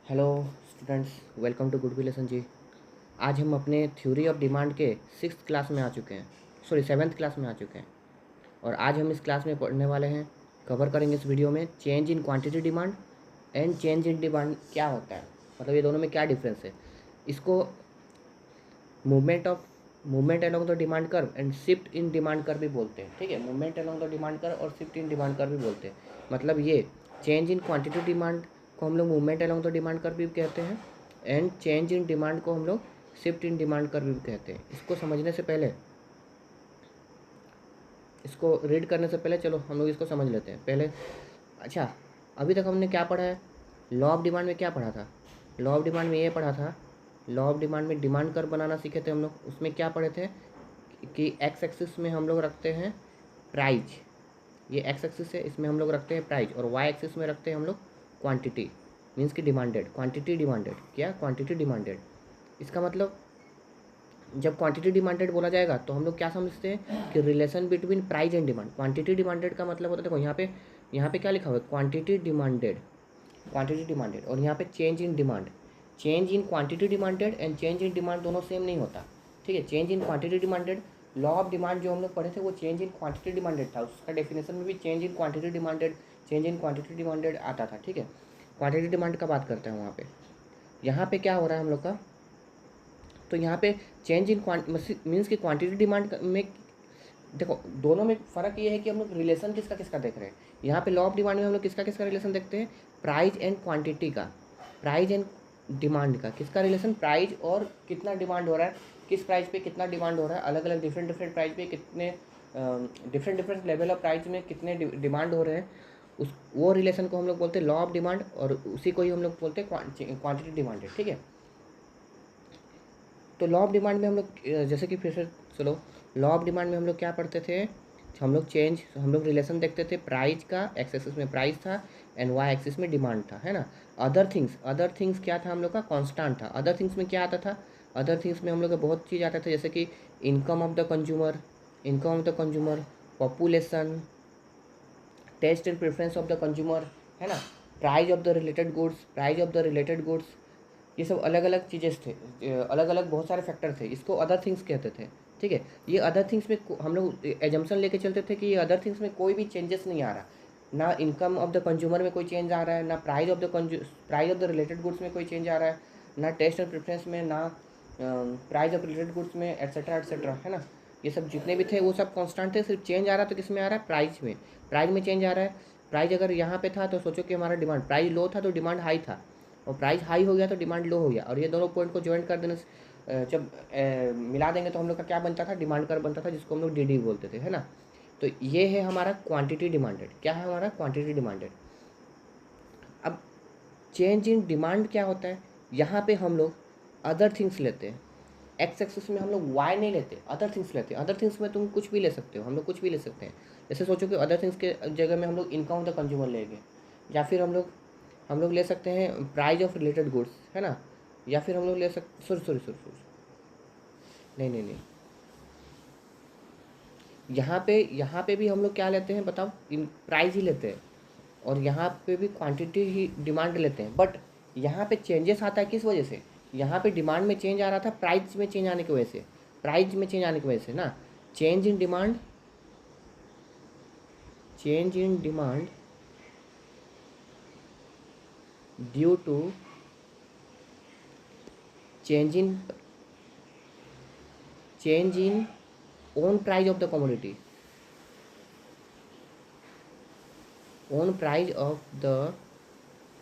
Hello students, welcome to good lesson ji. आज हम अपने थ्योरी ऑफ डिमांड के सिक्स क्लास में आ चुके हैं, सॉरी सेवन्थ क्लास में आ चुके हैं। और आज हम इस क्लास में पढ़ने वाले हैं, कवर करेंगे इस वीडियो में change in quantity demand and change in demand क्या होता है, मतलब ये दोनों में क्या डिफरेंस है। इसको movement along the demand curve and shift in demand curve भी बोलते हैं। ठीक है, movement along the demand curve और शिफ्ट इन डिमांड कर्व भी बोलते हैं। मतलब ये चेंज इन क्वांटिटी डिमांड को हम लोग movement along the demand curve भी कहते हैं एंड चेंज इन डिमांड को हम लोग शिफ्ट इन डिमांड कर्व भी कहते हैं। इसको समझने से पहले, इसको रीड करने से पहले चलो हम लोग इसको समझ लेते हैं पहले। अच्छा, अभी तक हमने क्या पढ़ा है? लॉ ऑफ डिमांड में क्या पढ़ा था? लॉ ऑफ डिमांड में ये पढ़ा था, लॉ ऑफ डिमांड में डिमांड कर्व बनाना सीखे थे हम लोग। उसमें क्या पढ़े थे कि एक्स एक्सिस में हम लोग रखते हैं प्राइज, ये एक्स एक्सिस है, इसमें हम लोग रखते हैं प्राइज, और वाई एक्सिस में रखते हैं हम लोग क्वांटिटी, मीन्स की डिमांडेड, क्वांटिटी डिमांडेड, क्या क्वांटिटी डिमांडेड। इसका मतलब जब क्वांटिटी डिमांडेड बोला जाएगा तो हम लोग क्या समझते हैं कि relation between price and demand. Quantity demanded का मतलब होता है, देखो यहाँ पे क्या लिखा हुआ है, क्वांटिटी डिमांडेड, क्वांटिटी डिमांडेड, और यहाँ पे change in demand. Change in quantity demanded and change in demand दोनों सेम नहीं होता। ठीक है, change in quantity demanded, law of demand जो हम लोग पढ़े थे वो चेंज इन क्वांटिटी डिमांडेड था, उसका डेफिनेशन में भी change in quantity demanded, change in quantity demanded आता था। ठीक है, क्वांटिटी डिमांड का बात करते हैं वहाँ पे। यहाँ पे क्या हो रहा है हम लोग का, तो यहाँ पे चेंज इन मीन्स की क्वांटिटी डिमांड में देखो दोनों में फ़र्क ये है कि हम लोग रिलेशन किसका किसका देख रहे हैं। यहाँ पे लॉ ऑफ डिमांड में हम लोग किसका किसका रिलेशन देखते हैं, प्राइस एंड क्वांटिटी का, प्राइस एंड डिमांड का, किसका रिलेशन, प्राइस और कितना डिमांड हो रहा है, किस प्राइस पे कितना डिमांड हो रहा है, अलग अलग डिफरेंट प्राइस पे कितने डिफरेंट लेवल ऑफ प्राइस में कितने डिमांड हो रहे हैं, उस वो रिलेशन को हम लोग बोलते हैं लॉ ऑफ डिमांड, और उसी को ही हम लोग बोलते हैं क्वांटिटी डिमांडेड। ठीक है, तो लॉ ऑफ डिमांड में हम लोग जैसे कि फिर से चलो, लॉ ऑफ डिमांड में हम लोग क्या पढ़ते थे, हम लोग रिलेशन देखते थे प्राइस का, एक्स एक्सिस में प्राइस था एंड वाई एक्सिस में डिमांड था, है ना। अदर थिंग्स क्या था हम लोग का, कांस्टेंट था। अदर थिंग्स में क्या आता था, अदर थिंग्स में हम लोग का बहुत चीज़ आता था, जैसे कि income of the consumer, population, taste and preference of the consumer, है ना, price of the related goods, ये सब अलग अलग चीज़ें थे, अलग अलग बहुत सारे फैक्टर थे, इसको अदर थिंग्स कहते थे। ठीक है, ये अदर थिंग्स में हम लोग एजम्पशन लेके चलते थे कि ये अदर थिंग्स में कोई भी चेंजेस नहीं आ रहा, ना इनकम ऑफ द कंज्यूमर में कोई चेंज आ रहा है, ना price of the related goods में कोई चेंज आ रहा है, ना टेस्ट एंड प्रेफरेंस में, ना प्राइस ऑफ रिलेटेड गुड्स में, एट्सेट्रा, है ना। ये सब जितने भी थे वो सब कांस्टेंट थे, सिर्फ चेंज आ रहा तो किस में आ रहा है, प्राइस में चेंज आ रहा है। प्राइस अगर यहाँ पे था तो सोचो कि हमारा डिमांड, प्राइस लो था तो डिमांड हाई था, और प्राइस हाई हो गया तो डिमांड लो हो गया, और ये दोनों पॉइंट को ज्वाइन कर देने से जब मिला देंगे तो हम लोग का क्या बनता था, डिमांड कर्व बनता था, जिसको हम लोग डी बोलते थे, है ना। तो ये है हमारा क्वांटिटी डिमांडेड। क्या है हमारा क्वांटिटी डिमांडेड। अब चेंज इन डिमांड क्या होता है, यहाँ पे हम लोग अदर थिंग्स लेते हैं। एक्स एक्सिस में हम लोग वाई नहीं लेते, अदर थिंग्स लेते हैं। अदर थिंग्स में तुम कुछ भी ले सकते हो, हम लोग कुछ भी ले सकते हैं। जैसे सोचो कि अदर थिंग्स के जगह में हम लोग इनकम ऑफ द कंज्यूमर लेंगे, या फिर हम लोग ले सकते हैं प्राइस ऑफ रिलेटेड गुड्स, है ना, या फिर हम लोग ले सकते, सॉरी, नहीं, यहाँ पे भी हम लोग क्या लेते हैं बताओ, इन प्राइस ही लेते हैं, और यहाँ पे भी क्वांटिटी ही डिमांड लेते हैं। बट यहाँ पे चेंजेस आता है किस वजह से, यहाँ पे डिमांड में चेंज आ रहा था प्राइस में चेंज आने की वजह से, ना, change in demand, due to change in own price of the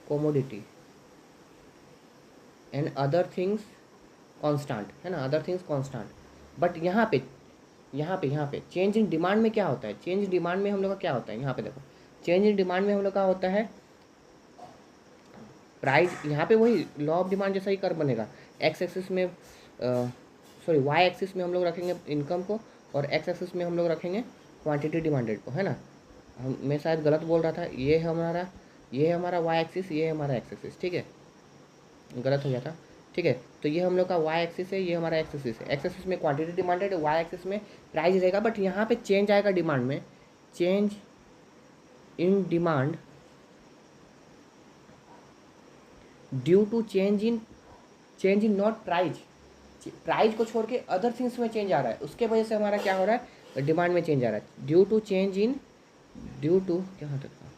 commodity, and other things constant, है ना, अदर थिंग्स कांस्टेंट। बट यहाँ पे चेंज इन डिमांड में क्या होता है, चेंज डिमांड में हम लोग का क्या होता है, यहाँ पे देखो, चेंज इन डिमांड में हम लोग का होता है प्राइस, यहाँ पे वही लॉ ऑफ डिमांड जैसा ही कर बनेगा। एक्स एक्सिस में वाई एक्सिस में हम लोग रखेंगे इनकम को, और एक्स एक्सिस में हम लोग रखेंगे क्वांटिटी डिमांडेड को, है ना। मैं शायद गलत बोल रहा था, ये है हमारा वाई एक्सिस, ये है हमारा एक्स एक्सिस, ठीक है, गलत हो गया था। ठीक है, तो ये हम लोग का वाई एक्सिस है, ये हमारा एक्स एक्सिस है। एक्स एक्सिस में क्वांटिटी डिमांडेड, वाई एक्सिस में प्राइस रहेगा, बट यहाँ पे चेंज आएगा डिमांड में, change in demand due to change in not price, price को छोड़ के अदर थिंग्स में चेंज आ रहा है, उसके वजह से हमारा क्या हो रहा है, डिमांड में चेंज आ रहा है। ड्यू टू क्या होता है,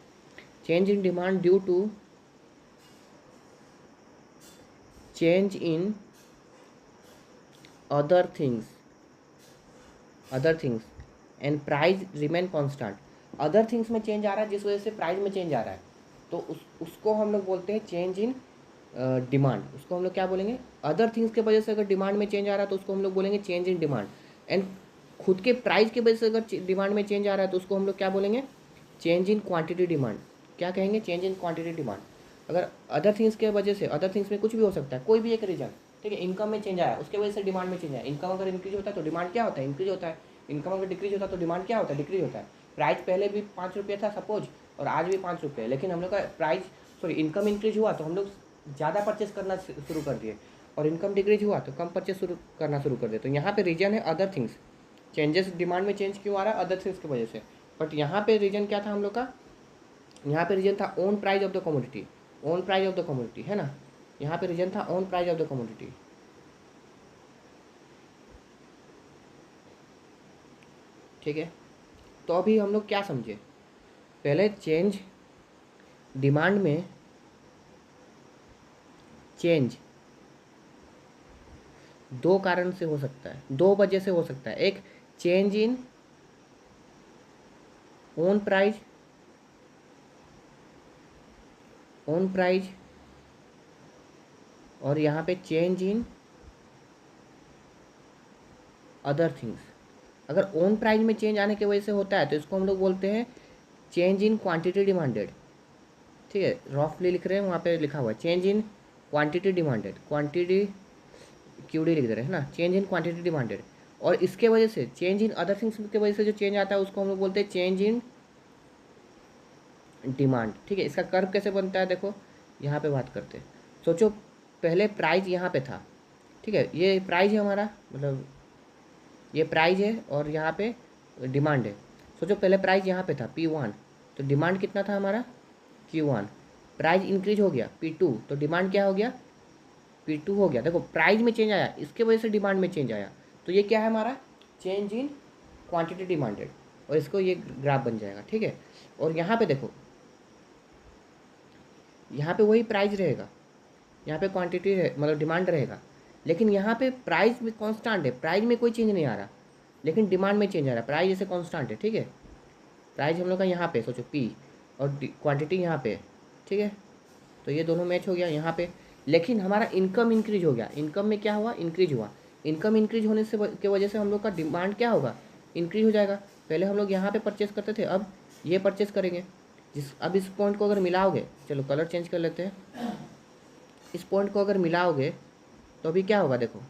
change in demand due to change in other things and price remain constant. Other things में चेंज आ रहा है जिस वजह से प्राइस में चेंज आ रहा है, तो उसको हम लोग बोलते हैं चेंज इन डिमांड। उसको हम लोग क्या बोलेंगे, अदर थिंग्स के वजह से अगर डिमांड में चेंज आ रहा है तो उसको हम लोग बोलेंगे चेंज इन डिमांड। एंड खुद के प्राइस की वजह से अगर डिमांड में चेंज आ रहा है तो उसको हम लोग क्या बोलेंगे, चेंज इन क्वांटिटी डिमांड। क्या कहेंगे, चेंज इन क्वांटिटी डिमांड। अगर अदर थिंग्स के वजह से, अदर थिंग्स में कुछ भी हो सकता है, कोई भी एक रीजन, ठीक है, इनकम में चेंज आया उसके वजह से डिमांड में चेंज आया। इनकम अगर इंक्रीज होता है तो डिमांड क्या होता है, इंक्रीज होता है। इनकम अगर डिक्रीज होता है तो डिमांड क्या होता है, डिक्रीज होता है। प्राइस पहले भी 5 रुपये था सपोज, और आज भी 5 रुपये, लेकिन हम लोग का इनकम इंक्रीज हुआ तो हम लोग ज़्यादा परचेस करना शुरू कर दिए, और इनकम डिक्रीज हुआ तो कम परचेस करना शुरू कर दिए। तो यहाँ पे रीजन है अदर थिंग्स। चेंजेस डिमांड में चेंज क्यों आ रहा है, अदर थिंग्स की वजह से। बट यहाँ पे रीजन क्या था हम लोग का, यहाँ पे रीजन था own price of the commodity, own price of the commodity, है ना। यहाँ पे रीजन था own price of the commodity. ठीक है, तो अभी हम लोग क्या समझे, पहले चेंज डिमांड में चेंज दो कारण से हो सकता है, दो वजह से हो सकता है। एक चेंज इन ओन प्राइस और यहाँ पे चेंज इन अदर थिंग्स। अगर ओन प्राइस में चेंज आने की वजह से होता है तो इसको हम लोग बोलते हैं चेंज इन क्वांटिटी डिमांडेड। ठीक है, रफली लिख रहे हैं, वहाँ पे लिखा हुआ है change in quantity demanded, quantity QD लिख दे रहे हैं ना, चेंज इन क्वांटिटी डिमांडेड। और इसके वजह से चेंज इन अदर थिंग्स की वजह से जो चेंज आता है उसको हम लोग बोलते हैं चेंज इन डिमांड। ठीक है, इसका कर्व कैसे बनता है देखो, यहाँ पे बात करते हैं। सोचो पहले प्राइस यहाँ पे था, ठीक है, ये प्राइस है हमारा, मतलब ये प्राइस है और यहाँ पे डिमांड है। सोचो पहले प्राइस यहाँ पे था P1, तो डिमांड कितना था हमारा Q1। प्राइस इंक्रीज हो गया P2, तो डिमांड क्या हो गया, P2 हो गया। देखो प्राइस में चेंज आया, इसके वजह से डिमांड में चेंज आया, तो ये क्या है हमारा, चेंज इन क्वांटिटी डिमांडेड, और इसको ये ग्राफ बन जाएगा। ठीक है, और यहाँ पे देखो, यहाँ पे वही प्राइस रहेगा, यहाँ पे क्वांटिटी मतलब डिमांड रहेगा, लेकिन यहाँ पे प्राइस में कांस्टेंट है, प्राइस में कोई चेंज नहीं आ रहा, लेकिन डिमांड में चेंज आ रहा है। प्राइस जैसे कांस्टेंट है, ठीक है, प्राइस हम लोग का यहाँ पे सोचो P और क्वांटिटी यहाँ पे, ठीक है, तो ये दोनों मैच हो गया यहाँ पे। लेकिन हमारा इनकम इंक्रीज हो गया, इनकम में क्या हुआ, इंक्रीज हुआ। इनकम इंक्रीज होने से के वजह से हम लोग का डिमांड क्या होगा, इंक्रीज हो जाएगा। पहले हम लोग यहाँ पे परचेस करते थे, अब ये परचेस करेंगे। अब इस पॉइंट को अगर मिलाओगे, चलो कलर चेंज कर लेते हैं, इस पॉइंट को अगर मिलाओगे तो अभी क्या होगा, देखो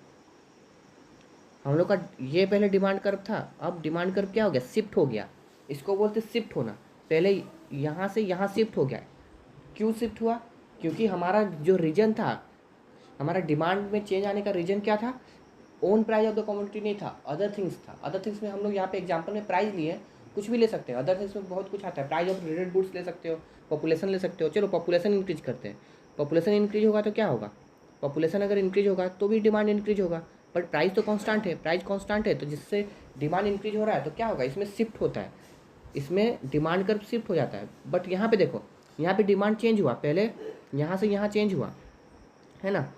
हम लोग का ये पहले डिमांड कर्व था, अब डिमांड कर्व क्या हो गया, शिफ्ट हो गया। इसको बोलते शिफ्ट होना, पहले यहाँ से यहाँ शिफ्ट हो गया। क्यों शिफ्ट हुआ, क्योंकि हमारा जो रीजन था, हमारा डिमांड में चेंज आने का रीजन क्या था, own price of the commodity नहीं था, अदर थिंग्स था। अदर थिंग्स में हम लोग यहाँ पे एग्जांपल में प्राइस लिए, कुछ भी ले सकते हैं। अदर थिंग्स में बहुत कुछ आता है, प्राइस ऑफ रिलेटेड गुड्स ले सकते हो, पॉपुलेशन ले सकते हो। चलो पॉपुलेशन इंक्रीज करते हैं, पॉपुलेशन इंक्रीज होगा तो क्या होगा, पॉपुलेशन अगर इंक्रीज होगा तो भी डिमांड इंक्रीज होगा, बट प्राइस तो कांस्टेंट है, प्राइस कांस्टेंट है, तो जिससे डिमांड इंक्रीज हो रहा है तो क्या होगा, इसमें शिफ्ट होता है, इसमें डिमांड कर्व शिफ्ट हो जाता है। बट यहाँ पे देखो, यहाँ पे डिमांड चेंज हुआ, पहले यहाँ से यहाँ चेंज हुआ, है ना,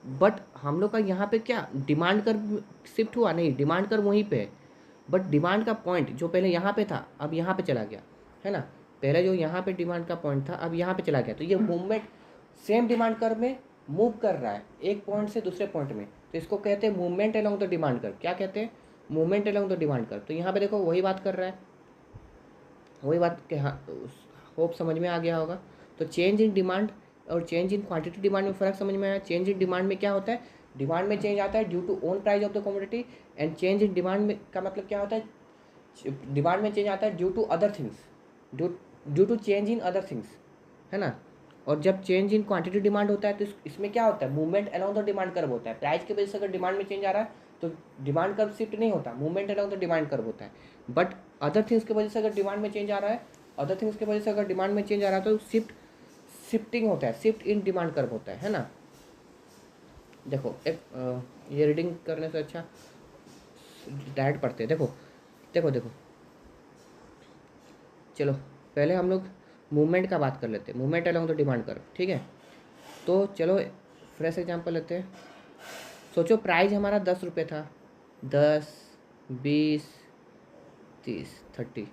बट हम लोग का यहाँ पे क्या, डिमांड कर्व शिफ्ट हुआ नहीं, डिमांड कर्व वहीं पे है, बट डिमांड का पॉइंट जो पहले यहाँ पे था अब यहाँ पे चला गया, है ना। पहले जो यहाँ पे डिमांड का पॉइंट था अब यहाँ पे चला गया, तो ये मूवमेंट सेम डिमांड कर्व में मूव कर रहा है एक पॉइंट से दूसरे पॉइंट में, तो इसको कहते हैं movement along the demand curve. क्या कहते हैं, movement along the demand curve. तो यहाँ पे देखो वही बात कर रहा है, वही बात के, हाँ होप समझ में आ गया होगा। तो चेंज इन डिमांड और चेंज इन क्वांटिटी डिमांड में फ़र्क समझ में आया। चेंज इन डिमांड में क्या होता है, डिमांड में चेंज आता है due to own price of the commodity, and change in demand में का मतलब क्या होता है, डिमांड में चेंज आता है due to other things, due to change in other things, है ना। और जब चेंज इन क्वांटिटी डिमांड होता है तो इसमें क्या होता है, movement along the demand curve होता है। प्राइस की वजह से अगर डिमांड में चेंज आ रहा है तो डिमांड कर्व शिफ्ट नहीं होता, movement along the demand curve होता है। बट अदर थिंग्स की वजह से अगर डिमांड में चेंज आ रहा है, अदर थिंग्स की वजह से अगर डिमांड में चेंज आ रहा है तो शिफ्टिंग होता है, शिफ्ट इन डिमांड कर्व होता है ना। देखो एक ये रीडिंग करने से अच्छा डायरेक्ट पढ़ते हैं। देखो देखो देखो चलो पहले हम लोग मूवमेंट का बात कर लेते हैं, movement along the demand curve, ठीक है। तो चलो फ्रेश एग्जांपल लेते हैं। सोचो प्राइस हमारा 10 रुपये था, 10, 20, 30, 30,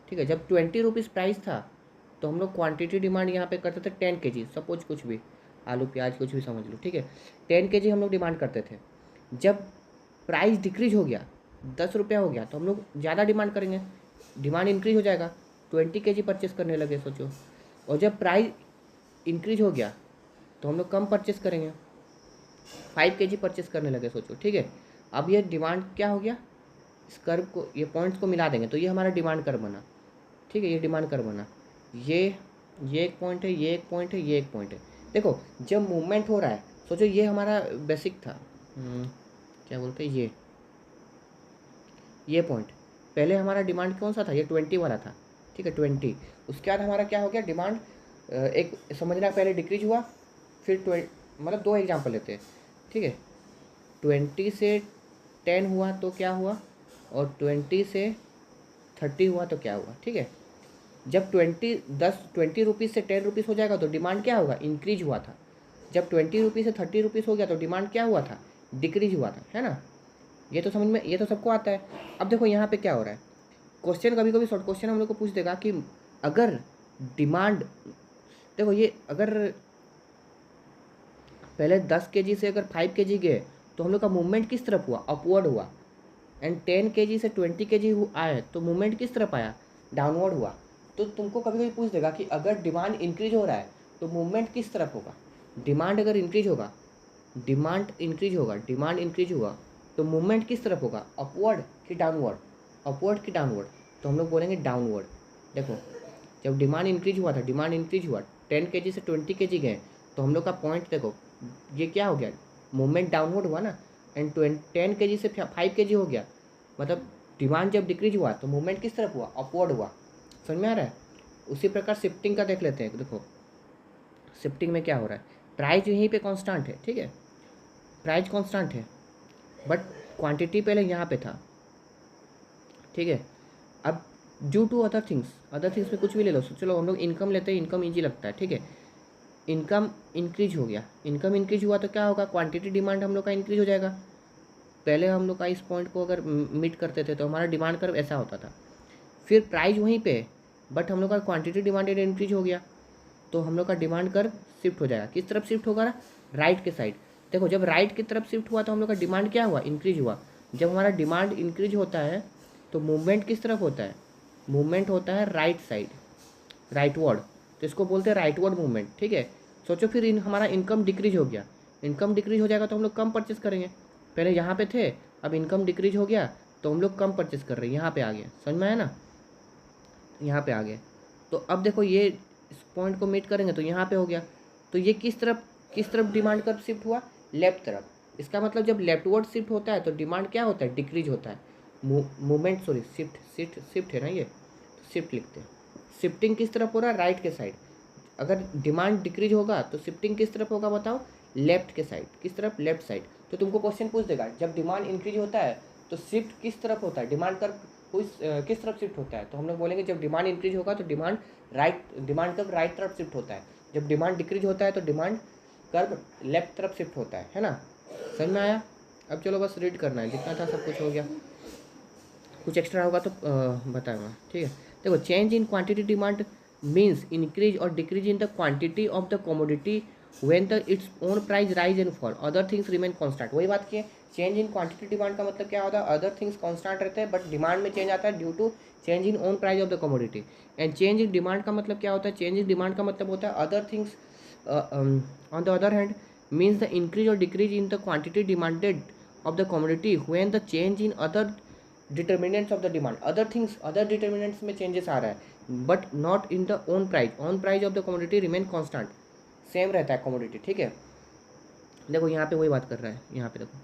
ठीक है। जब 20 रुपीज़ प्राइस था तो हम लोग क्वांटिटी डिमांड यहाँ पे करते थे 10 kg, सपोज कुछ भी आलू प्याज कुछ भी समझ लो, ठीक है। 10 kg हम लोग डिमांड करते थे। जब प्राइस डिक्रीज हो गया, 10 रुपया हो गया, तो हम लोग ज़्यादा डिमांड करेंगे, डिमांड इंक्रीज हो जाएगा, 20 kg परचेस करने लगे सोचो। और जब प्राइस इंक्रीज हो गया तो हम लोग कम परचेस करेंगे, 5 kg परचेस करने लगे सोचो, ठीक है। अब ये डिमांड क्या हो गया, इस कर्व को, ये पॉइंट्स को मिला देंगे तो ये हमारा डिमांड कर्व बना, ठीक है। ये डिमांड कर्व बना, ये एक पॉइंट है, ये एक पॉइंट है, ये एक पॉइंट है। देखो जब मूवमेंट हो रहा है, सोचो ये हमारा बेसिक था, क्या बोलते हैं, ये पॉइंट पहले हमारा डिमांड कौन सा था, ये 20 वाला था, ठीक है, 20। उसके बाद हमारा क्या हो गया, डिमांड एक समझना, पहले डिक्रीज हुआ, फिर मतलब 2 एग्जाम्पल लेते हैं, ठीक है। 20 से 10 हुआ तो क्या हुआ, और 20 से 30 हुआ तो क्या हुआ, ठीक है। जब 20 रुपीज़ से 10 रुपीज़ हो जाएगा तो डिमांड क्या होगा, इंक्रीज हुआ था। जब 20 रुपीज़ से 30 रुपीज़ हो गया तो डिमांड क्या हुआ था, डिक्रीज हुआ था, है ना। ये तो समझ में, ये तो सबको आता है। अब देखो यहाँ पे क्या हो रहा है, क्वेश्चन कभी कभी शॉर्ट क्वेश्चन हम लोग को पूछ देगा कि अगर डिमांड, देखो ये अगर पहले 10 kg से अगर 5 kg गए तो हम लोग का मूवमेंट किस तरफ हुआ, अपवर्ड हुआ। एंड 10 kg से 20 kg आए तो मूवमेंट किस तरफ आया, डाउनवर्ड हुआ। तो तुमको कभी कभी पूछ देगा कि अगर डिमांड इंक्रीज हो रहा है तो मूवमेंट किस तरफ होगा। डिमांड अगर इंक्रीज होगा, डिमांड इंक्रीज होगा, डिमांड इंक्रीज हुआ तो मूवमेंट किस तरफ होगा, अपवर्ड कि डाउनवर्ड, अपवर्ड कि डाउनवर्ड। तो हम लोग बोलेंगे डाउनवर्ड। देखो जब डिमांड इंक्रीज हुआ था, डिमांड इंक्रीज हुआ, 10 kg से 20 kg गए तो हम लोग का पॉइंट देखो ये क्या हो गया, मूवमेंट डाउनवर्ड हुआ ना। एंड 10 kg से 5 kg हो गया, मतलब डिमांड जब डिक्रीज हुआ तो मूवमेंट किस तरफ हुआ, अपवर्ड हुआ। समझ में आ रहा है। उसी प्रकार शिफ्टिंग का देख लेते हैं। देखो शिफ्टिंग में क्या हो रहा है, प्राइस यहीं पे कांस्टेंट है, ठीक है, प्राइस कांस्टेंट है, बट क्वांटिटी पहले यहाँ पे था, ठीक है। अब ड्यू टू अदर थिंग्स में कुछ भी ले लो, चलो हम लोग इनकम लेते हैं, इनकम ईजी लगता है, ठीक है। इनकम इंक्रीज हो गया, इनकम इंक्रीज हुआ तो क्या होगा, क्वांटिटी डिमांड हम लोग का इंक्रीज हो जाएगा। पहले हम लोग का इस पॉइंट को अगर मीट करते थे तो हमारा डिमांड कर्व ऐसा होता था। फिर प्राइस वहीं पे, बट हम लोग का क्वांटिटी डिमांडेड इंक्रीज हो गया तो हम लोग का डिमांड कर्व शिफ्ट हो जाएगा। किस तरफ शिफ्ट होगा, राइट के साइड। देखो जब राइट की तरफ शिफ्ट हुआ तो हम लोग का डिमांड क्या हुआ, इंक्रीज हुआ। जब हमारा डिमांड इंक्रीज होता है तो मूवमेंट किस तरफ होता है, मूवमेंट होता है राइट साइड, राइटवर्ड। तो इसको बोलते हैं राइटवर्ड मूवमेंट, ठीक है। सोचो फिर हमारा इनकम डिक्रीज हो गया, इनकम डिक्रीज हो जाएगा तो हम लोग कम परचेस करेंगे। पहले यहाँ पे थे, अब इनकम डिक्रीज हो गया तो हम लोग कम परचेस कर रहे हैं, यहाँ पे आ गया, समझ में आया ना, यहाँ पे आ गए। तो अब देखो ये इस पॉइंट को मीट करेंगे तो यहाँ पे हो गया। तो ये किस तरफ डिमांड कर्व शिफ्ट हुआ, लेफ्ट तरफ। इसका मतलब जब लेफ्टवर्ड शिफ्ट होता है तो डिमांड क्या होता है, डिक्रीज होता है। मूवमेंट सॉरी शिफ्ट है ना, ये शिफ्ट लिखते हैं। शिफ्टिंग किस तरफ हो रहा है, राइट के साइड। अगर डिमांड डिक्रीज होगा तो शिफ्टिंग किस तरफ होगा बताओ, लेफ्ट के साइड। किस तरफ, लेफ्ट साइड। तो तुमको क्वेश्चन पूछ देगा जब डिमांड इंक्रीज होता है तो शिफ्ट किस तरफ होता है, डिमांड कर्व किस तरफ शिफ्ट होता है। तो हम लोग बोलेंगे जब डिमांड इंक्रीज होगा तो डिमांड कर्व राइट तरफ शिफ्ट होता है। जब डिमांड डिक्रीज होता है तो डिमांड कर्व लेफ्ट तरफ शिफ्ट होता है ना। समझ में आया। अब चलो बस रीड करना है, जितना था सब कुछ हो गया, कुछ एक्स्ट्रा होगा तो बताऊँगा, ठीक है। देखो change in quantity demand means increase और decrease in the quantity of the commodity when the its own price rise and fall, other things remain constant. वही बात की है, चेंज इन क्वांटिटी डिमांड का मतलब क्या होता है, अदर थिंग्स कांस्टेंट रहते हैं बट डिमांड में चेंज आता है due to change in own price of the commodity. And change in demand का मतलब क्या होता है, चेंज इन डिमांड का मतलब होता है other things on the other hand means the increase और decrease in the quantity demanded of the commodity when the change in other determinants of the demand, other things, other determinants में changes आ रहा है but not in the own price of the commodity remain constant, same रहता है commodity, ठीक है। देखो यहाँ पे वही बात कर रहा है, यहाँ पे देखो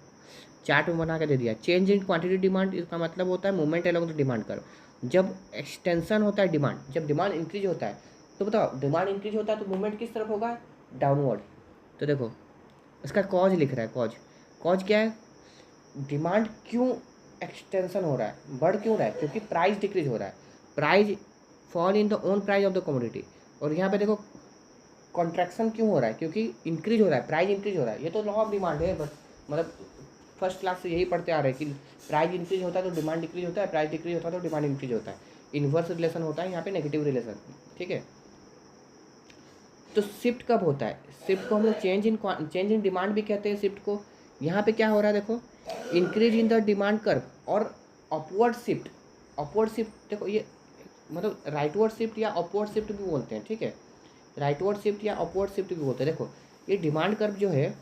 चार्ट में बना के दे दिया। चेंज इन क्वांटिटी डिमांड, इसका मतलब होता है movement along the demand curve. जब एक्सटेंशन होता है डिमांड, जब डिमांड इंक्रीज होता है तो बताओ डिमांड इंक्रीज होता है तो मूवमेंट किस तरफ होगा, डाउनवर्ड। तो देखो इसका कॉज लिख रहा है, कॉज, कॉज क्या है, डिमांड क्यों एक्सटेंशन हो रहा है, बढ़ क्यों रहा है, क्योंकि प्राइस डिक्रीज हो रहा है, price fall in the own price of the commodity. और यहाँ पे देखो कॉन्ट्रैक्शन क्यों हो रहा है, क्योंकि इंक्रीज हो रहा है, प्राइस इंक्रीज हो रहा है। ये तो लॉ ऑफ डिमांड है, बस मतलब फर्स्ट क्लास से यही पढ़ते आ रहे हैं कि प्राइस इंक्रीज होता है तो डिमांड डिक्रीज होता है, प्राइस डिक्रीज होता है तो डिमांड इंक्रीज होता है। इन्वर्स रिलेशन होता है यहाँ पे, नेगेटिव रिलेशन, ठीक है। तो शिफ्ट कब होता है, शिफ्ट को हम लोग चेंज इन डिमांड भी कहते हैं शिफ्ट को। यहाँ पे क्या हो रहा है देखो, increase in the demand curve और अपवर्ड शिफ्ट, अपवर्ड शिफ्ट देखो ये मतलब राइटवर्ड शिफ्ट या अपवर्ड शिफ्ट भी बोलते हैं, ठीक है, राइटवर्ड शिफ्ट या अपवर्ड शिफ्ट भी बोलते हैं। देखो ये डिमांड कर्व जो है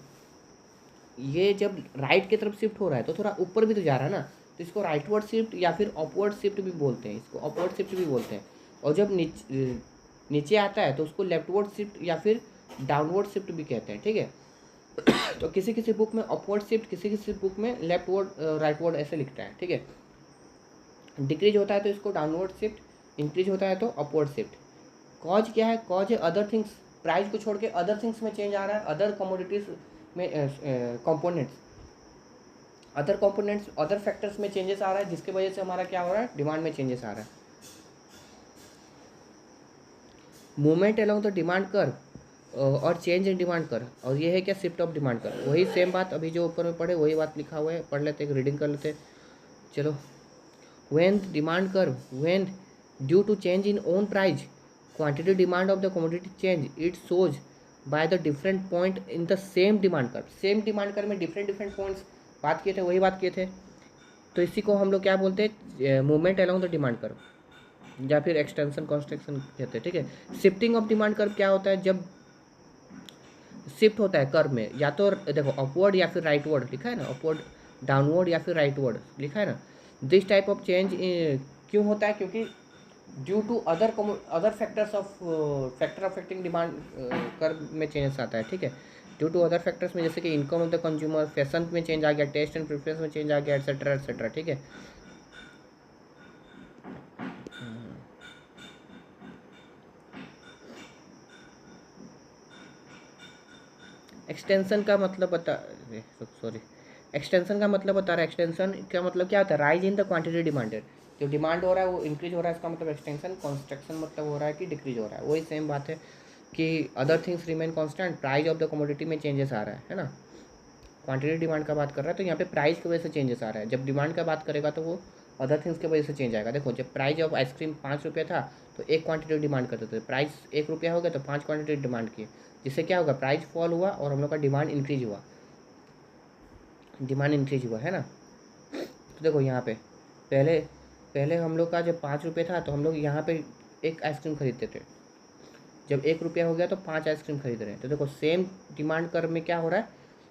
ये जब राइट की तरफ शिफ्ट हो रहा है तो थोड़ा ऊपर भी तो जा रहा है ना, तो इसको राइटवर्ड शिफ्ट या फिर अपवर्ड शिफ्ट भी बोलते हैं, इसको अपवर्ड शिफ्ट भी बोलते हैं। और जब नीचे आता है तो उसको लेफ्टवर्ड शिफ्ट या फिर डाउनवर्ड शिफ्ट भी कहते हैं, ठीक है। तो किसी किसी बुक में अपवर्ड शिफ्ट, किसी किसी बुक में लेफ्टवर्ड राइटवर्ड ऐसे लिखता है, ठीक है। डिक्रीज होता है तो इसको डाउनवर्ड शिफ्ट, इंक्रीज होता है तो अपवर्ड शिफ्ट। कॉज क्या है, कॉज है अदर थिंग्स, प्राइस को छोड़ के अदर थिंग्स में चेंज आ रहा है, अदर कमोडिटीज में components, other components other factors में चेंजेस आ रहा है, जिसके वजह से हमारा क्या हो रहा है, डिमांड में चेंजेस आ रहा है। Movement along the demand curve और चेंज इन डिमांड कर्व, और ये है क्या, शिफ्ट ऑफ डिमांड कर्व। वही सेम बात अभी जो ऊपर में पढ़े वही बात लिखा हुआ है, पढ़ लेते, एक रीडिंग कर लेते। चलो, when demand curve, when due to change in own price quantity demand of the commodity change, it shows by the different point in the same demand curve, same demand curve में different different points बात किए थे, वही बात किए थे। तो इसी को हम लोग क्या बोलते हैं, movement along the demand curve या फिर एक्सटेंशन कॉन्स्ट्रक्शन कहते हैं, ठीक है। शिफ्टिंग ऑफ डिमांड कर्व क्या होता है, जब शिफ्ट होता है कर्व में, या तो देखो अपवर्ड या फिर राइटवर्ड लिखा है ना, अपवर्ड डाउनवर्ड या फिर राइटवर्ड लिखा है ना। दिस टाइप ऑफ चेंज क्यों होता है, क्योंकि due to other factors of factor affecting demand curve में चेंजेस आता है, ठीक है। ड्यू टू अदर फैक्टर्स में जैसे कि income of the consumer, fashion में चेंज आ गया, टेस्ट एंड प्रेफरेंस में चेंज आ गया, एटसेट्रा, ठीक है। एक्सटेंशन का मतलब बता, सॉरी, एक्सटेंशन का मतलब बता रहा है। एक्सटेंशन का मतलब क्या होता है, rise in the quantity demanded, जो डिमांड हो रहा है वो इंक्रीज हो रहा है, इसका मतलब एक्सटेंशन। कॉन्स्ट्रक्शन मतलब हो रहा है कि डिक्रीज हो रहा है, वही सेम बात है कि other things remain constant, price of the commodity में चेंजेस आ रहा है ना। क्वांटिटी डिमांड का बात कर रहा है तो यहाँ पे प्राइस की वजह से चेंजेस आ रहा है, जब डिमांड का बात करेगा तो वो अदर थिंग्स की वजह से चेंज आएगा। देखो जब प्राइस ऑफ आइसक्रीम 5 रुपये था तो एक क्वांटिटी डिमांड करते थे, प्राइस 1 रुपया हो गया तो 5 क्वांटिटी डिमांड किए, जिससे क्या होगा, प्राइस फॉल हुआ और हम लोग का डिमांड इंक्रीज हुआ, डिमांड इंक्रीज हुआ है ना। तो देखो यहाँ पे पहले पहले हम लोग का जब 5 रुपये था तो हम लोग यहाँ पे एक आइसक्रीम खरीदते थे, जब 1 रुपया हो गया तो 5 आइसक्रीम खरीद रहे हैं। तो देखो सेम डिमांड कर्व में क्या हो रहा है,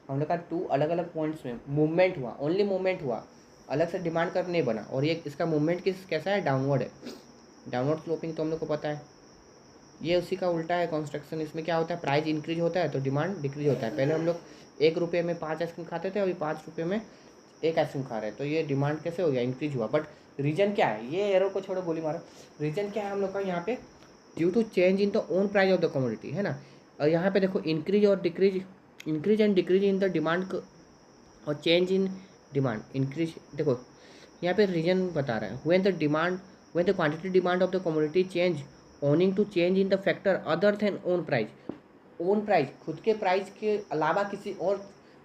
हम लोग का 2 अलग अलग पॉइंट्स में मूवमेंट हुआ, ओनली मूवमेंट हुआ, अलग से डिमांड कर्व नहीं बना। और ये इसका मूवमेंट कैसा है, डाउनवर्ड है, डाउनवर्ड स्लोपिंग तो हम लोग को पता है। ये उसी का उल्टा है कॉन्स्ट्रक्शन। इसमें क्या होता है, प्राइस इंक्रीज होता है तो डिमांड डिक्रीज होता है। पहले हम लोग 1 रुपये में 5 आइसक्रीम खाते थे, अभी 5 रुपये में 1 आइसक्रीम खा रहे हैं, तो ये डिमांड कैसे हो गया, इंक्रीज हुआ। बट रीजन क्या है, ये एरो को छोड़ो, गोली मारो, रीजन क्या है हम लोग का यहाँ पे, due to change in the own price of the commodity, है ना। और यहाँ पे देखो इंक्रीज और decrease, increase and decrease in the demand और चेंज इन डिमांड, इंक्रीज, देखो यहाँ पे रीजन बता रहा है, when the quantity demand of the commodity change owning to change in the factor other than own price, own price खुद के price के अलावा किसी और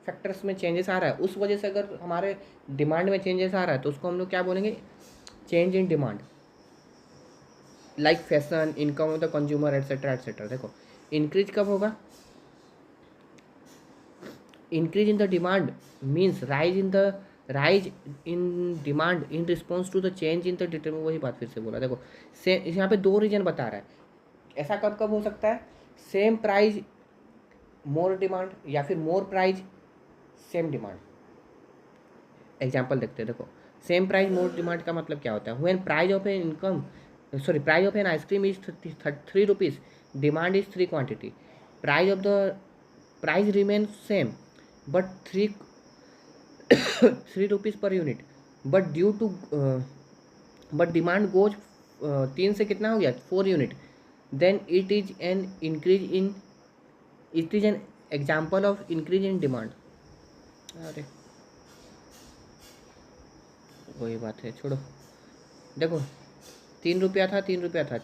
फैक्टर्स में चेंजेस आ रहा है, उस वजह से अगर हमारे डिमांड में चेंजेस आ रहा है तो उसको हम लोग क्या बोलेंगे, change in demand, like fashion, income of the consumer, etcetera. देखो इंक्रीज कब होगा, increase in the demand means rise in demand in response to the change in the determinant, वही बात फिर से बोला। देखो सेम यहाँ पे 2 रीजन बता रहा है, ऐसा कब कब हो सकता है, सेम प्राइस मोर डिमांड या फिर मोर प्राइस सेम डिमांड। एग्जांपल देखते हैं, देखो सेम प्राइस मोर डिमांड का मतलब क्या होता है, when price of an income price of an ice cream is 3 rupees, demand is 3 quantity, price of the price remain same but 3 rupees per unit, but demand goes 3 से कितना हो गया 4 unit, then it is an example of increase in demand. अरे वही बात है, छोड़ो। देखो 3 रुपया था, 3 रुपया था,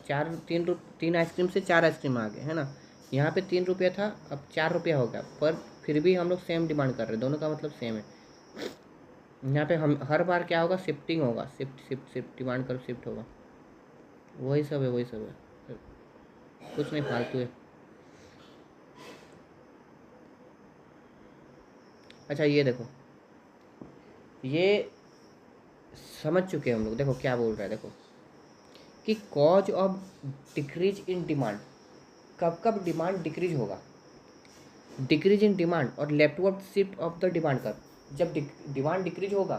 तीन आइसक्रीम से 4 आइसक्रीम आ गए, है ना। यहाँ पे 3 रुपया था, अब 4 रुपया हो गया, पर फिर भी हम लोग सेम डिमांड कर रहे हैं, दोनों का मतलब सेम है। यहाँ पे हम हर बार क्या होगा, शिफ्टिंग होगा, शिफ्ट शिफ्ट शिफ्ट, डिमांड कर शिफ्ट होगा। वही सब है, वही सब है, कुछ नहीं फालतू है। अच्छा ये देखो, ये समझ चुके हैं हम लोग। देखो क्या बोल रहा है, देखो कि cause of decrease in demand, कब कब डिमांड डिक्रीज होगा, डिक्रीज इन डिमांड और leftward shift of the demand curve. जब डिमांड डिक्रीज होगा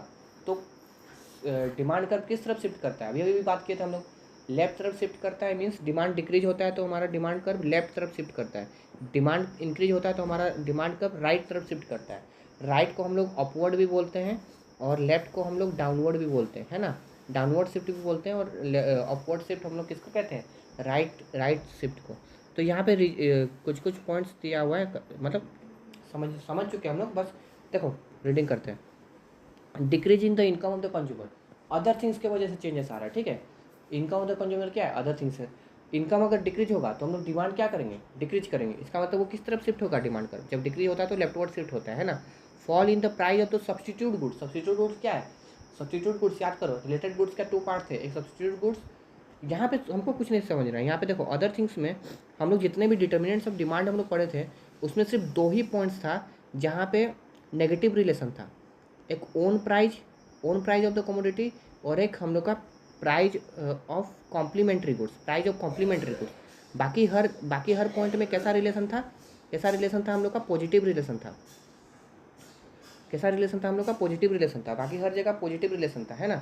तो डिमांड कर्व किस तरफ शिफ्ट करता है, अभी अभी भी बात किए थे हम लोग, लेफ्ट तरफ शिफ्ट करता है। मीन्स डिमांड डिक्रीज होता है तो हमारा डिमांड कर्व लेफ्ट तरफ शिफ्ट करता है, डिमांड इंक्रीज होता है तो हमारा डिमांड कर्व राइट तरफ शिफ्ट करता है। राइट को हम लोग अपवर्ड भी बोलते हैं और लेफ्ट को हम लोग डाउनवर्ड भी बोलते हैं, है ना। डाउनवर्ड शिफ्ट भी बोलते हैं और अपवर्ड शिफ्ट हम लोग किसको कहते हैं, राइट शिफ्ट को। तो यहाँ पे कुछ कुछ पॉइंट्स दिया हुआ है, मतलब समझ चुके हैं हम लोग। बस देखो रीडिंग करते हैं। Decrease in the income of the consumer, other things के वजह से चेंजेस आ रहा है, ठीक है। इनकम ऑफ द कंज्यूमर क्या है, अदर थिंग्स है। इनकम अगर डिक्रीज होगा तो हम लोग डिमांड क्या करेंगे, डिक्रीज करेंगे। इसका मतलब वो किस तरफ शिफ्ट होगा, डिमांड कर, जब डिक्रीज होता है तो लेफ्टवर्ड शिफ्ट होता है ना। Fall in the price of the substitute goods, substitute goods क्या है, सब्सटीट्यूट गुड्स याद करो, रिलेटेड गुड्स का 2 पार्ट थे, एक सब्सटीट्यूट गुड्स। यहाँ पे हमको कुछ नहीं समझ रहा है, यहाँ पे देखो अदर थिंग्स में हम लोग जितने भी डिटर्मिनेंट्स ऑफ डिमांड हम लोग पढ़े थे उसमें सिर्फ 2 ही पॉइंट्स था जहाँ पे नेगेटिव रिलेशन था। एक own price of the commodity और एक हम लोग का price of complementary goods, price of complementary goods. बाकी हर पॉइंट में कैसा रिलेशन था, हम लोग का पॉजिटिव रिलेशन था। कैसा रिलेशन था हम लोग का, पॉजिटिव रिलेशन था, बाकी हर जगह पॉजिटिव रिलेशन था, है ना।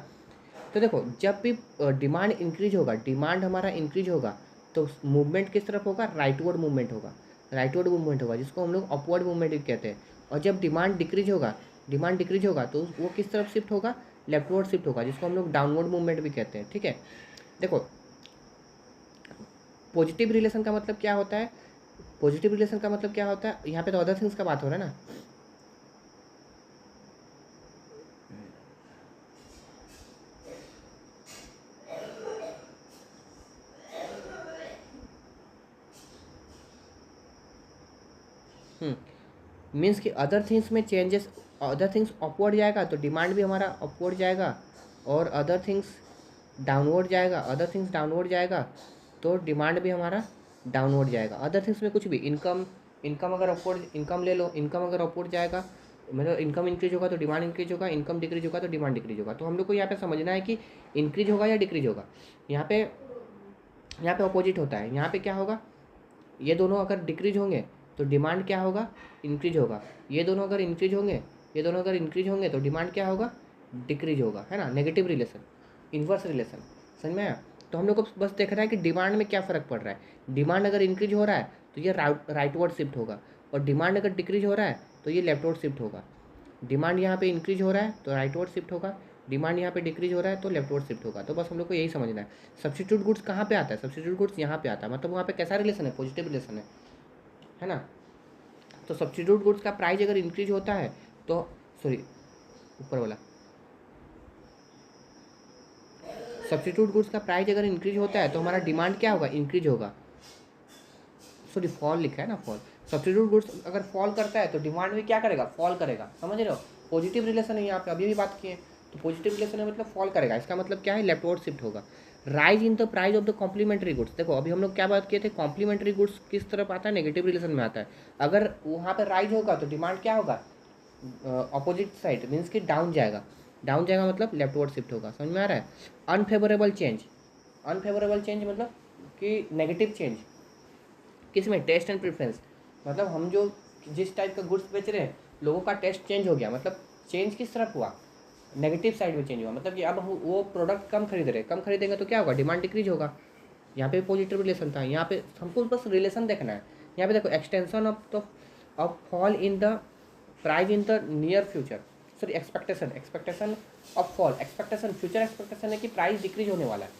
तो देखो जब भी डिमांड इंक्रीज होगा, डिमांड हमारा इंक्रीज होगा तो मूवमेंट किस तरफ होगा, राइटवर्ड मूवमेंट होगा, जिसको हम लोग अपवर्ड मूवमेंट भी कहते हैं। और जब डिमांड डिक्रीज होगा तो वो किस तरफ शिफ्ट होगा, लेफ्टवर्ड शिफ्ट होगा, जिसको हम लोग डाउनवर्ड मूवमेंट भी कहते हैं, ठीक है। देखो पॉजिटिव रिलेशन का मतलब क्या होता है, यहाँ पे तो अदर थिंग्स का बात हो रहा है ना। मीन्स कि अदर थिंग्स में चेंजेस, अदर थिंग्स अपवर्ड जाएगा तो डिमांड भी हमारा अपवर्ड जाएगा, और अदर थिंग्स डाउनवर्ड जाएगा तो डिमांड भी हमारा डाउनवर्ड जाएगा। अदर थिंग्स में कुछ भी, इनकम अगर अपवर्ड, इनकम ले लो, इनकम अगर अपवर्ड जाएगा मतलब इनकम इंक्रीज होगा तो डिमांड इंक्रीज होगा, इनकम डिक्रीज होगा तो डिमांड डिक्रीज होगा। तो हम लोग को यहाँ पे समझना है कि इंक्रीज होगा या डिक्रीज होगा। यहाँ पे अपोजिट होता है, यहाँ पे क्या होगा, ये दोनों अगर डिक्रीज होंगे तो डिमांड क्या होगा, इंक्रीज होगा। ये दोनों अगर इंक्रीज होंगे तो डिमांड क्या होगा, डिक्रीज होगा, है ना। नेगेटिव रिलेशन, इन्वर्स रिलेशन, समझ में आया। तो हम लोग को बस देखना है कि डिमांड में क्या फ़र्क पड़ रहा है। डिमांड अगर इंक्रीज हो रहा है तो ये राइटवर्ड शिफ्ट होगा, और डिमांड अगर डिक्रीज हो रहा है तो ये लेफ्टवर्ड शिफ्ट होगा। डिमांड यहाँ पे इंक्रीज हो रहा है तो राइटवर्ड शिफ्ट होगा, डिमांड यहाँ पे डिक्रीज हो रहा है तो लेफ्टवर्ड शिफ्ट होगा। तो बस हम लोग को यही समझना है। सब्स्टिट्यूट गुड्स कहाँ पे आता है, सब्स्टिट्यूट गुड्स यहाँ पे आता है, मतलब वहाँ पे कैसा रिलेशन है, पॉजिटिव रिलेशन है ना। तो सब्स्टिट्यूट गुड्स का प्राइस अगर इंक्रीज होता है तो ऊपर वाला सब्स्टिट्यूट गुड्स का प्राइस अगर इंक्रीज होता है तो हमारा डिमांड क्या होगा, इंक्रीज होगा। फॉल लिखा है ना, फॉल। सब्स्टिट्यूट गुड्स अगर फॉल करता है तो डिमांड भी क्या करेगा, फॉल करेगा, समझ रहे हो। पॉजिटिव रिलेशन है यहाँ पे, अभी भी बात किए। तो पॉजिटिव रिलेशन है मतलब फॉल करेगा, इसका मतलब क्या है, लेफ्टवर्ड शिफ्ट होगा। Rise in the price of the complementary goods, देखो अभी हम लोग क्या बात किए थे, कॉम्प्लीमेंट्री गुड्स किस तरफ आता है, नेगेटिव रिलेशन में आता है। अगर वहाँ पर राइज होगा तो डिमांड क्या होगा, अपोजिट साइड, मीन्स कि डाउन जाएगा मतलब लेफ्टवर्ड शिफ्ट होगा, समझ में आ रहा है। अनफेवरेबल चेंज मतलब कि नेगेटिव चेंज किसमें, टेस्ट एंड प्रेफरेंस, मतलब हम जो जिस टाइप का गुड्स बेच रहे हैं लोगों का टेस्ट चेंज हो गया, मतलब चेंज किस तरफ हुआ, नेगेटिव साइड में चेंज हुआ। मतलब कि अब वो प्रोडक्ट कम खरीदेंगे तो क्या होगा, डिमांड डिक्रीज होगा। यहाँ पे पॉजिटिव रिलेशन था, यहाँ पे हमको बस रिलेशन देखना है। यहाँ पे देखो extension of fall in the price in the near future, sorry expectation of fall, future expectation है कि प्राइस डिक्रीज होने वाला है,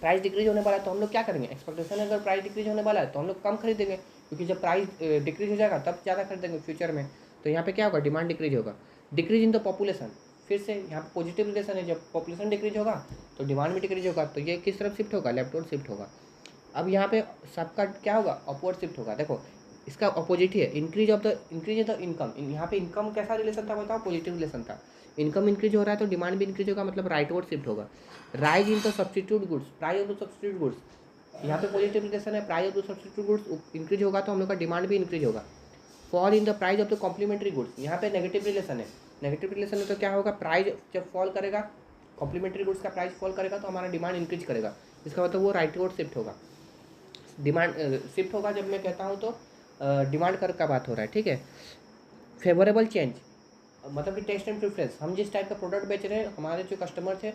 प्राइस डिक्रीज होने वाला है तो हम लोग क्या करेंगे, एक्सपेक्टेशन है अगर प्राइस डिक्रीज होने वाला है तो हम लोग कम खरीदेंगे, क्योंकि जब प्राइस डिक्रीज हो जाएगा तब ज़्यादा खरीदेंगे फ्यूचर में। तो यहाँ पे क्या होगा, डिमांड डिक्रीज होगा। डिक्रीज इन द पॉपुलेशन, फिर से यहाँ पे पॉजिटिव रिलेशन है, जब पॉपुलेशन डिक्रीज होगा तो डिमांड भी डिक्रीज होगा, तो ये किस तरफ शिफ्ट होगा, लेफ्टवर्ड शिफ्ट होगा। अब यहाँ पे सबका क्या होगा, अपवर्ड शिफ्ट होगा। देखो इसका अपोजिट ही है, इंक्रीज ऑफ द इनकम। यहाँ पे इनकम कैसा रिलेशन था बताओ, पॉजिटिव रिलेशन था। इनकम इंक्रीज हो रहा है तो डिमांड भी इंक्रीज होगा, मतलब राइटवर्ड शिफ्ट होगा। Rise in the substitute goods, price of the substitute goods, यहाँ पे पॉजिटिव रिलेशन है, price of the substitute goods increase होगा तो हम लोग का डिमांड भी इंक्रीज होगा। Fall in the price of the complementary goods, यहाँ पे नेगेटिव रिलेशन है। नेगेटिव रिलेशन है तो क्या होगा, प्राइस जब फॉल करेगा, कॉम्प्लीमेंट्री गुड्स का प्राइस फॉल करेगा तो हमारा डिमांड इंक्रीज करेगा, इसका मतलब वो राइटवर्ड शिफ्ट होगा। डिमांड शिफ्ट होगा जब मैं कहता हूँ तो डिमांड कर का बात हो रहा है, ठीक है। फेवरेबल चेंज, मतलब कि टेस्ट एंड प्रेफरेंस, हम जिस टाइप का प्रोडक्ट बेच रहे हैं, हमारे जो कस्टमर थे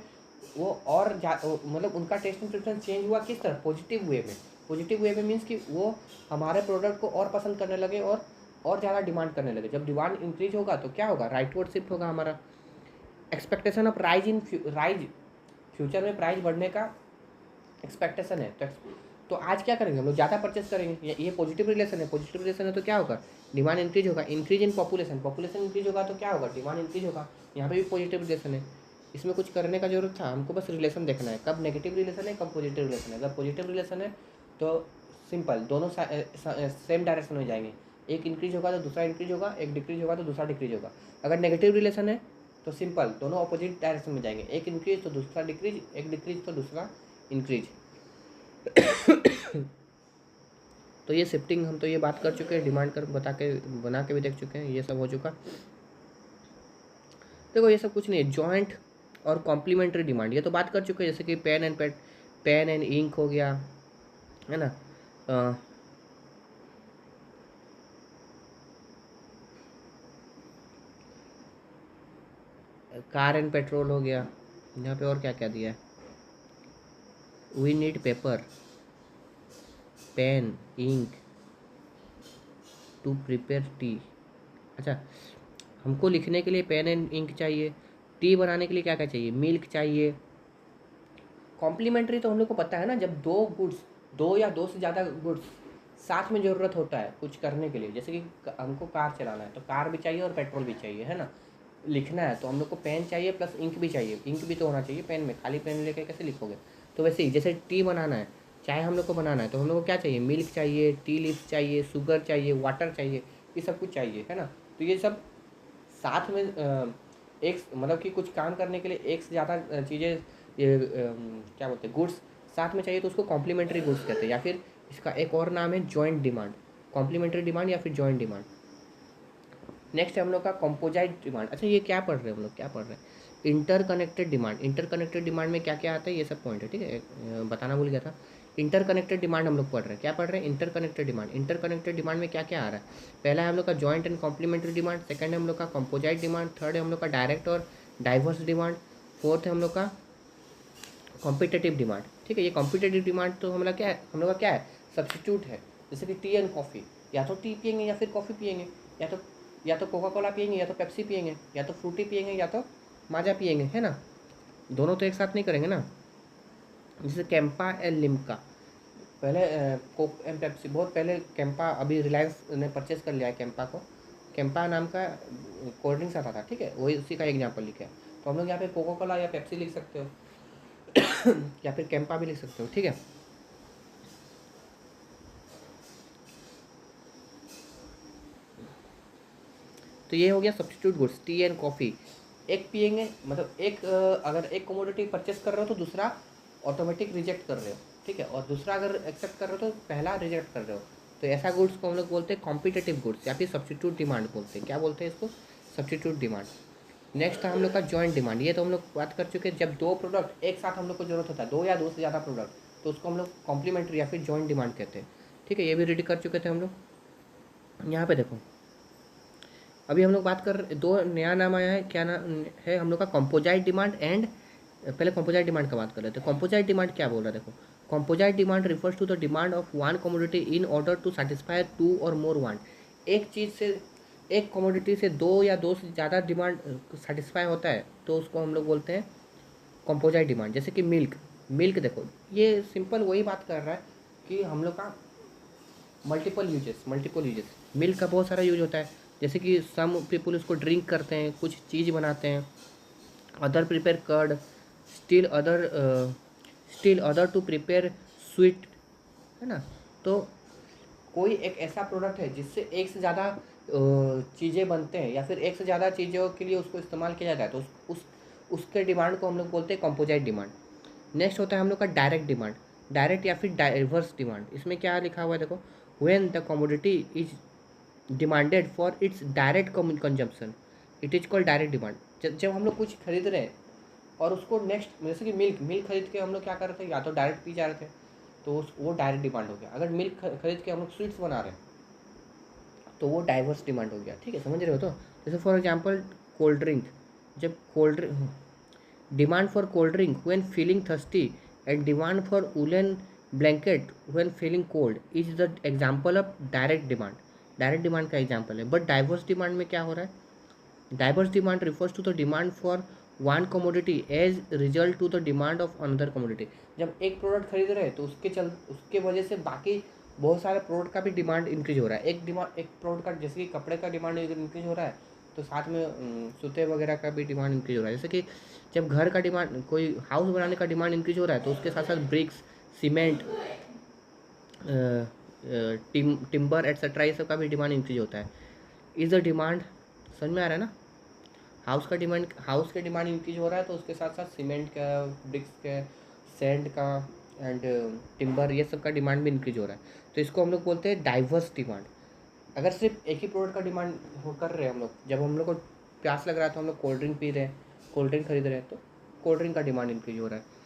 वो और मतलब उनका टेस्ट एंड प्रेफरेंस चेंज हुआ किस तरह, पॉजिटिव वे में। पॉजिटिव वे में मीन्स कि वो हमारे प्रोडक्ट को और पसंद करने लगे और ज़्यादा डिमांड करने लगे। जब डिमांड इंक्रीज होगा तो क्या होगा, राइटवर्ड शिफ्ट होगा हमारा। एक्सपेक्टेशन ऑफ राइज फ्यूचर में प्राइस बढ़ने का एक्सपेक्टेशन है, तो आज क्या करेंगे हम लोग, ज़्यादा परचेस करेंगे, ये पॉजिटिव रिलेशन है। पॉजिटिव रिलेशन है तो क्या होगा, डिमांड इंक्रीज होगा। Increase in population, population increase होगा तो क्या होगा, डिमांड इंक्रीज होगा। यहाँ पे भी पॉजिटिव रिलेशन है, इसमें कुछ करने का जरूरत था, हमको बस रिलेशन देखना है, कब नेगेटिव रिलेशन है कब पॉजिटिव रिलेशन है। अगर पॉजिटिव रिलेशन है तो सिंपल, दोनों सेम डायरेक्शन में जाएंगे, एक इंक्रीज होगा तो दूसरा इंक्रीज होगा, एक डिक्रीज होगा तो दूसरा डिक्रीज होगा। अगर नेगेटिव रिलेशन है तो सिंपल, दोनों अपोजिट डायरेक्शन में जाएंगे, एक इंक्रीज तो दूसरा डिक्रीज, एक डिक्रीज तो दूसरा इंक्रीज। तो ये शिफ्टिंग हम तो ये बात कर चुके हैं, डिमांड कर बना के भी देख चुके हैं, ये सब हो चुका। देखो ये सब कुछ नहीं है, जॉइंट और कॉम्प्लीमेंट्री डिमांड ये तो बात कर चुके हैं, जैसे कि पेन एंड इंक हो गया, है ना। कार एंड पेट्रोल हो गया। यहाँ पे और क्या क्या दिया है, we need paper, pen, ink to prepare tea. अच्छा, हमको लिखने के लिए पेन एंड इंक चाहिए, टी बनाने के लिए क्या क्या चाहिए, मिल्क चाहिए। कॉम्प्लीमेंट्री तो हम लोग को पता है ना, जब दो गुड्स, दो या दो से ज़्यादा गुड्स साथ में ज़रूरत होता है कुछ करने के लिए, जैसे कि हमको कार चलाना है तो कार भी चाहिए और पेट्रोल भी चाहिए, है ना। लिखना है तो हम लोग को पेन चाहिए प्लस इंक भी चाहिए, इंक भी तो होना चाहिए पेन में, खाली पेन लेके कैसे लिखोगे। तो वैसे ही जैसे टी बनाना है, चाय हम लोग को बनाना है तो हम लोग को क्या चाहिए, मिल्क चाहिए, टी लीव्स चाहिए, शुगर चाहिए, वाटर चाहिए, ये सब कुछ चाहिए, है ना। तो ये सब साथ में एक मतलब कि कुछ काम करने के लिए एक से ज़्यादा चीज़ें, ये क्या बोलते हैं, गुड्स साथ में चाहिए तो उसको कॉम्प्लीमेंट्री गुड्स कहते हैं, या फिर इसका एक और नाम है जॉइंट डिमांड, कॉम्प्लीमेंट्री डिमांड या फिर जॉइंट डिमांड। नेक्स्ट है हम लोग का कंपोजाइट डिमांड। अच्छा ये क्या पढ़ रहे हैं हम लोग, क्या पढ़ रहे हैं, इंटरकनेक्टेड डिमांड। इंटरकनेक्टेड डिमांड में क्या क्या आता है, ये सब पॉइंट है, ठीक है, बताना भूल गया था। इंटरकनेक्टेड डिमांड हम लोग पढ़ रहे हैं, क्या पढ़ रहे हैं, इंटरकनेक्टेड डिमांड। इंटरकनेक्टेड डिमांड में क्या क्या आ रहा है, पहला है हम लोग का joint and complementary demand, second है हम लोग का कंपोजाइट डिमांड, थर्ड है हम लोग का डायरेक्ट और डाइवर्स डिमांड, फोर्थ है हम लोग का कॉम्पिटेटिव डिमांड। ठीक है, ये कॉम्पिटेटिव डिमांड तो हम लोग क्या है, हम लोग का क्या है, सब्स्टिट्यूट है। जैसे कि टी एंड कॉफ़ी, या तो टी पियेंगे या फिर कॉफ़ी पियेंगे, या तो कोका कोला पियेंगे या तो पेप्सी पियेंगे, या तो फ्रूटी पियेंगे या तो माजा पियेंगे, है ना। दोनों तो एक साथ नहीं करेंगे ना। जैसे कैंपा एंड लिम्का, पहले कोक एंड पेप्सी, बहुत पहले कैंपा, अभी रिलायंस ने परचेज कर लिया है कैंपा को, कैंपा नाम का कोल्ड ड्रिंक्स आता था, ठीक है, वही उसी का एग्जाम्पल लिखा है। तो हम लोग यहाँ पे कोका कोला या पेप्सी लिख सकते हो या फिर कैंपा भी लिख सकते हो, ठीक है। तो ये हो गया substitute goods, T and coffee. एक पियेंगे मतलब एक अगर एक कमोडिटी परचेस कर रहे हो तो दूसरा ऑटोमेटिक रिजेक्ट कर रहे हो, ठीक है, और दूसरा अगर एक्सेप्ट कर रहे हो तो पहला रिजेक्ट कर रहे हो। तो ऐसा गुड्स को हम लोग बोलते हैं कॉम्पिटेटिव गुड्स या फिर सब्स्टिट्यूट डिमांड बोलते हैं। क्या बोलते हैं इसको, सब्स्टिट्यूट डिमांड। नेक्स्ट था हम लोग का जॉइंट डिमांड, ये तो हम लोग बात कर चुके हैं, जब दो प्रोडक्ट एक साथ हम लोग को जरूरत होता है, दो या दो से ज़्यादा प्रोडक्ट, तो उसको हम लोग कॉम्प्लीमेंट्री या फिर जॉइंट डिमांड कहते हैं, ठीक है। ये भी रेडी कर चुके थे हम लोग। यहाँ पे देखो अभी हम लोग बात कर, दो नया नाम आया है, क्या नाम है हम लोग का, कंपोजाइट डिमांड एंड, पहले कंपोजाइट डिमांड का बात कर लेते हैं। कंपोजाइट डिमांड क्या बोल रहा है, देखो, composite demand refers to the demand of one commodity in order to satisfy two or more want. एक चीज़ से, एक कमोडिटी से दो या दो से ज़्यादा डिमांड सेटिस्फाई होता है तो उसको हम लोग बोलते हैं कंपोजाइट डिमांड। जैसे कि मिल्क, मिल्क देखो, ये सिंपल वही बात कर रहा है कि हम लोग का मल्टीपल यूजेस। मिल्क का बहुत सारा यूज होता है, जैसे कि सम पीपल उसको ड्रिंक करते हैं, कुछ चीज़ बनाते हैं, other prepare curd, still other still other to prepare sweet, है ना। तो कोई एक ऐसा प्रोडक्ट है जिससे एक से ज़्यादा चीज़ें बनते हैं या फिर एक से ज़्यादा चीज़ों के लिए उसको इस्तेमाल किया जाता है, तो उसके डिमांड को हम लोग बोलते हैं कंपोजिट डिमांड। नेक्स्ट होता है हम लोग का डायरेक्ट डिमांड, डायरेक्ट या फिर डाइवर्स डिमांड। इसमें क्या लिखा हुआ है देखो, when the commodity is demanded for its direct consumption it is called direct demand. जब हम लोग कुछ खरीद रहे हैं और उसको नेक्स्ट, जैसे कि मिल्क खरीद के हम लोग क्या कर रहे थे, या तो डायरेक्ट पी जा रहे थे, तो वो डायरेक्ट डिमांड हो गया। अगर मिल्क खरीद के हम लोग स्वीट्स बना रहे हैं तो वो डाइवर्स डिमांड हो गया, ठीक है, समझ रहे हो। तो जैसे फॉर एग्जांपल कोल्ड ड्रिंक, जब cold drink demand for cold drink when feeling thirsty and demand for woollen blanket when feeling cold is the example of direct demand. Direct demand का एग्जांपल है। बट डाइवर्स डिमांड में क्या हो रहा है, derived demand refers to the demand for one commodity as result to the demand of another commodity. जब एक product खरीद रहे हैं तो उसके वजह से बाकी बहुत सारे प्रोडक्ट का भी डिमांड इंक्रीज हो रहा है। एक प्रोडक्ट का, जैसे कि कपड़े का डिमांड इंक्रीज हो रहा है, तो साथ में सूते वगैरह का भी डिमांड इंक्रीज हो रहा है। जैसे कि जब घर का डिमांड, कोई हाउस बनाने का डिमांड इंक्रीज हो रहा है, तो उसके साथ साथ ब्रिक्स, सीमेंट, टिम्बर एट्सेट्रा, ये सब का भी डिमांड इंक्रीज होता है। इज द डिमांड, समझ में आ रहा है ना। हाउस के डिमांड इंक्रीज हो रहा है, तो उसके साथ साथ सीमेंट का, ब्रिक्स का, सैंड का एंड टिम्बर, ये सब का डिमांड भी इंक्रीज हो रहा है। तो इसको हम लोग बोलते हैं डाइवर्स डिमांड। अगर सिर्फ एक ही प्रोडक्ट का डिमांड कर रहे हैं हम लोग, जब हम लोग को प्यास लग रहा है तो हम लोग कोल्ड ड्रिंक पी रहे हैं, कोल्ड ड्रिंक खरीद रहे हैं, तो कोल्ड ड्रिंक का डिमांड इंक्रीज हो रहा है।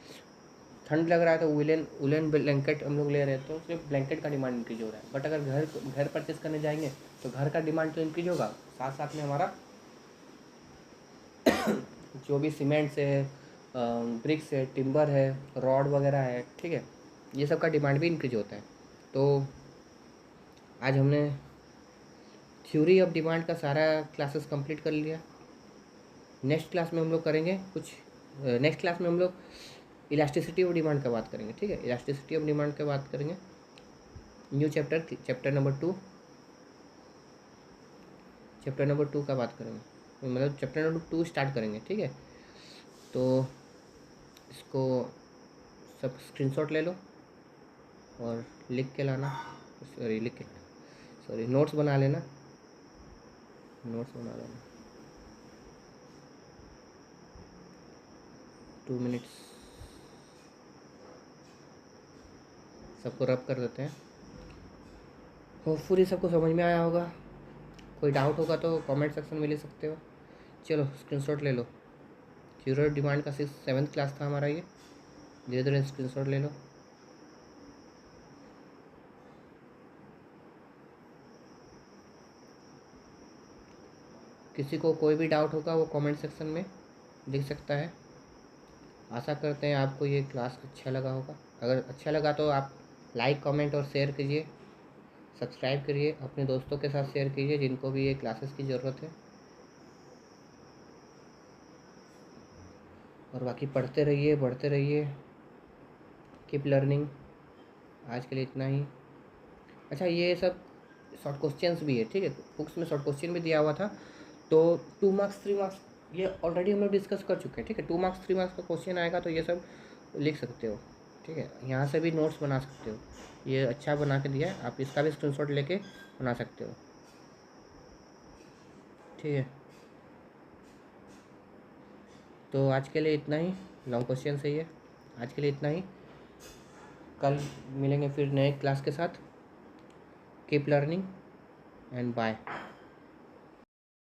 ठंड लग रहा है तो वुलन ब्लैंकेट हम लोग ले रहे हैं, तो सिर्फ ब्लैंकेट का डिमांड इंक्रीज हो रहा है। बट अगर घर परचेस करने जाएंगे तो घर का डिमांड तो इंक्रीज होगा, साथ साथ में हमारा जो भी सीमेंट्स है, ब्रिक्स है, टिम्बर है, रॉड वगैरह है, ठीक है, ये सब का डिमांड भी इंक्रीज होता है। तो आज हमने थ्योरी ऑफ डिमांड का सारा क्लासेस कंप्लीट कर लिया। नेक्स्ट क्लास में हम लोग करेंगे नेक्स्ट क्लास में हम लोग इलास्टिसिटी ऑफ डिमांड का बात करेंगे, ठीक है, इलास्टिसिटी ऑफ डिमांड का बात करेंगे। न्यू चैप्टर नंबर 2 का बात करेंगे, मतलब चैप्टर नंबर 2 स्टार्ट करेंगे, ठीक है। तो इसको सब स्क्रीनशॉट ले लो और लिख के लाना, नोट्स बना लेना, 2 मिनट्स सबको रब कर देते हैं। होपफुली सबको समझ में आया होगा। कोई डाउट होगा तो कमेंट सेक्शन में ले सकते हो। चलो स्क्रीनशॉट ले लो। थ्योरी ऑफ डिमांड का 7th क्लास था हमारा ये। धीरे धीरे स्क्रीनशॉट ले लो। किसी को कोई भी डाउट होगा वो कमेंट सेक्शन में लिख सकता है। आशा करते हैं आपको ये क्लास अच्छा लगा होगा। अगर अच्छा लगा तो आप लाइक, कमेंट और शेयर कीजिए, सब्सक्राइब करिए, अपने दोस्तों के साथ शेयर कीजिए जिनको भी ये क्लासेस की ज़रूरत है। और बाकी पढ़ते रहिए, बढ़ते रहिए, कीप लर्निंग। आज के लिए इतना ही। अच्छा, ये सब शॉर्ट क्वेश्चंस भी है, ठीक है, बुक्स में शॉर्ट क्वेश्चन भी दिया हुआ था। तो 2 मार्क्स 3 मार्क्स ये ऑलरेडी हम लोग डिस्कस कर चुके हैं, ठीक है। 2 मार्क्स 3 मार्क्स का क्वेश्चन आएगा तो ये सब लिख सकते हो, ठीक है। यहाँ से भी नोट्स बना सकते हो, ये अच्छा बना के दिया है, आप इसका भी स्क्रीनशॉट लेके बना सकते हो, ठीक है। तो आज के लिए इतना ही, लॉन्ग क्वेश्चन से ही है। आज के लिए इतना ही, कल मिलेंगे फिर नए क्लास के साथ। Keep learning and bye.